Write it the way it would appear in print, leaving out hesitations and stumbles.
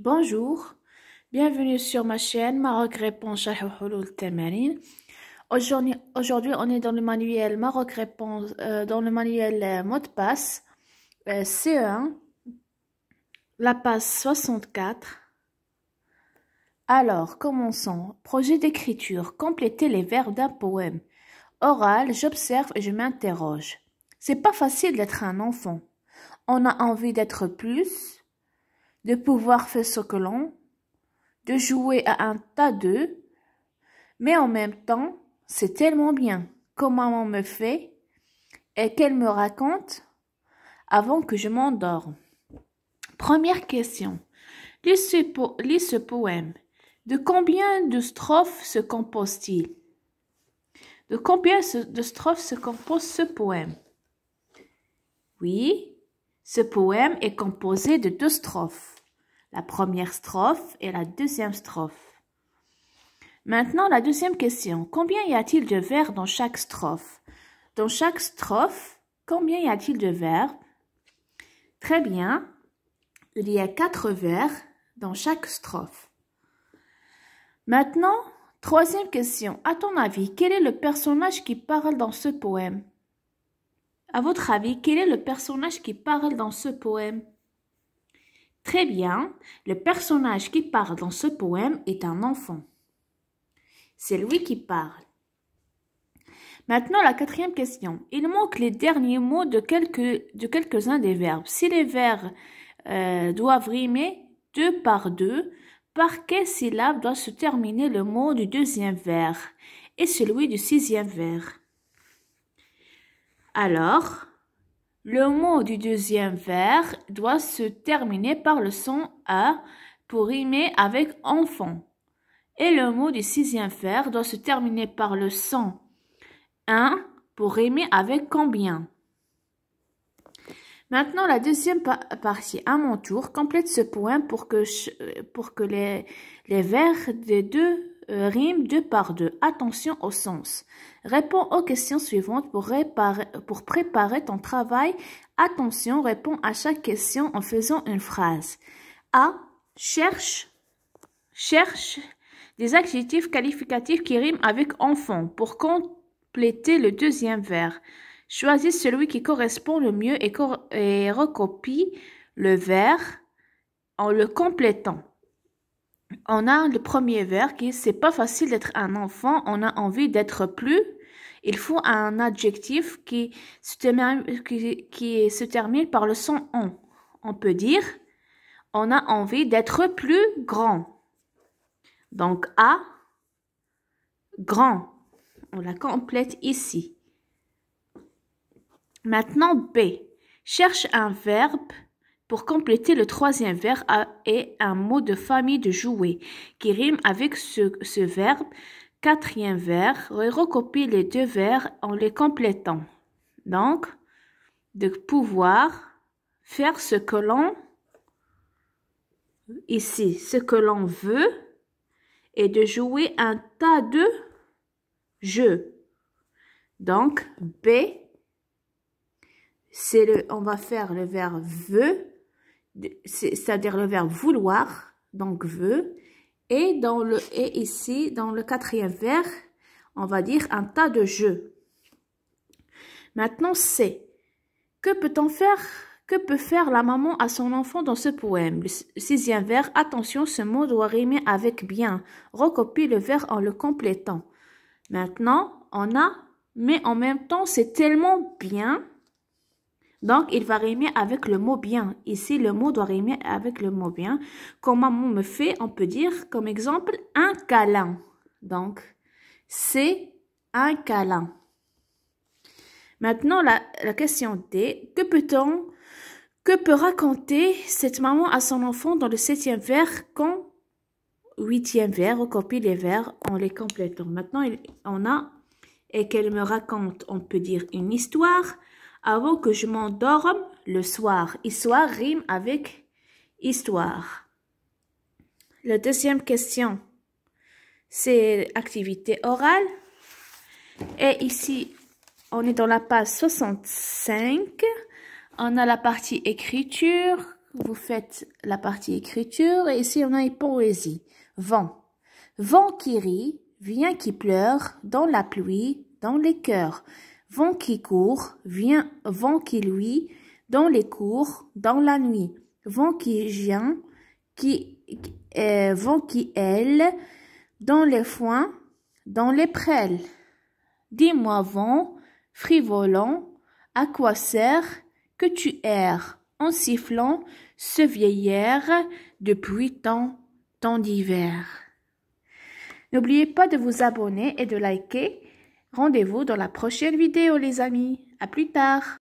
Bonjour, bienvenue sur ma chaîne Maroc répond Sharh wa Hulul Tamarin. Aujourd'hui, on est dans le manuel Maroc répond, dans le manuel mot de passe CE1, la page 64. Alors, commençons. Projet d'écriture. Compléter les verbes d'un poème. Oral, j'observe et je m'interroge. C'est pas facile d'être un enfant. On a envie d'être plus, de pouvoir faire ce que l'on, de jouer à un tas d'œufs, mais en même temps, c'est tellement bien. Comment maman me fait et qu'elle me raconte avant que je m'endorme. Première question. Lis ce poème. De combien de strophes se compose-t-il? De combien de strophes se compose ce poème? Oui, ce poème est composé de 2 strophes. La première strophe et la deuxième strophe. Maintenant, la deuxième question. Combien y a-t-il de vers dans chaque strophe? Dans chaque strophe, combien y a-t-il de vers? Très bien. Il y a 4 vers dans chaque strophe. Maintenant, troisième question. À ton avis, quel est le personnage qui parle dans ce poème? À votre avis, quel est le personnage qui parle dans ce poème? Très bien, le personnage qui parle dans ce poème est un enfant. C'est lui qui parle. Maintenant, la quatrième question. Il manque les derniers mots de quelques-uns des verbes. Si les verbes doivent rimer 2 par 2, par quelle syllabe doit se terminer le mot du deuxième vers et celui du 6e vers? Alors, le mot du deuxième vers doit se terminer par le son A pour rimer avec enfant. Et le mot du 6e vers doit se terminer par le son 1 pour rimer avec combien. Maintenant, la deuxième partie, à mon tour, complète ce poème pour que les vers des 2 riment 2 par 2. Attention au sens. Réponds aux questions suivantes pour préparer ton travail. Attention, réponds à chaque question en faisant une phrase. A. Cherche des adjectifs qualificatifs qui riment avec enfant pour compléter le deuxième vers. Choisis celui qui correspond le mieux et recopie le vers en le complétant. On a le premier vers qui c'est pas facile d'être un enfant, on a envie d'être plus. Il faut un adjectif qui se termine par le son on. On peut dire on a envie d'être plus grand. Donc A, grand. On la complète ici. Maintenant B. Cherche un verbe pour compléter le 3e vers et un mot de famille de jouer qui rime avec ce verbe. 4e vers, recopie les 2 vers en les complétant. Donc, de pouvoir faire ce que l'on, ici, ce que l'on veut et de jouer un tas de jeux. Donc, B, on va faire le verbe veut, c'est-à-dire le verbe vouloir, donc veut, et ici, dans le 4e vers, on va dire un tas de jeux. Maintenant, C. Que peut faire la maman à son enfant dans ce poème? Le 6e vers, attention, ce mot doit rimer avec bien. Recopie le vers en le complétant. Maintenant, on a, mais en même temps, c'est tellement bien. Donc, il va rimer avec le mot bien. Ici, le mot doit rimer avec le mot bien. Comme maman me fait, on peut dire comme exemple un câlin. Donc, c'est un câlin. Maintenant, la question D. Que peut raconter cette maman à son enfant dans le 7e vers quand 8e vers, recopie les vers en les complétant. Maintenant, on a et qu'elle me raconte, on peut dire une histoire. Avant que je m'endorme le soir. Histoire rime avec histoire. La deuxième question, c'est activité orale. Et ici, on est dans la page 65. On a la partie écriture. vous faites la partie écriture et ici on a une poésie. Vent. Vent qui rit, vient qui pleure, dans la pluie, dans les cœurs. Vent qui court, vent qui luit, dans les cours, dans la nuit. Vent qui vient, vent qui aile, dans les foins, dans les prêles. Dis-moi vent, frivolant, à quoi sert que tu erres en sifflant ce vieillard depuis tant d'hiver. N'oubliez pas de vous abonner et de liker. Rendez-vous dans la prochaine vidéo les amis. À plus tard.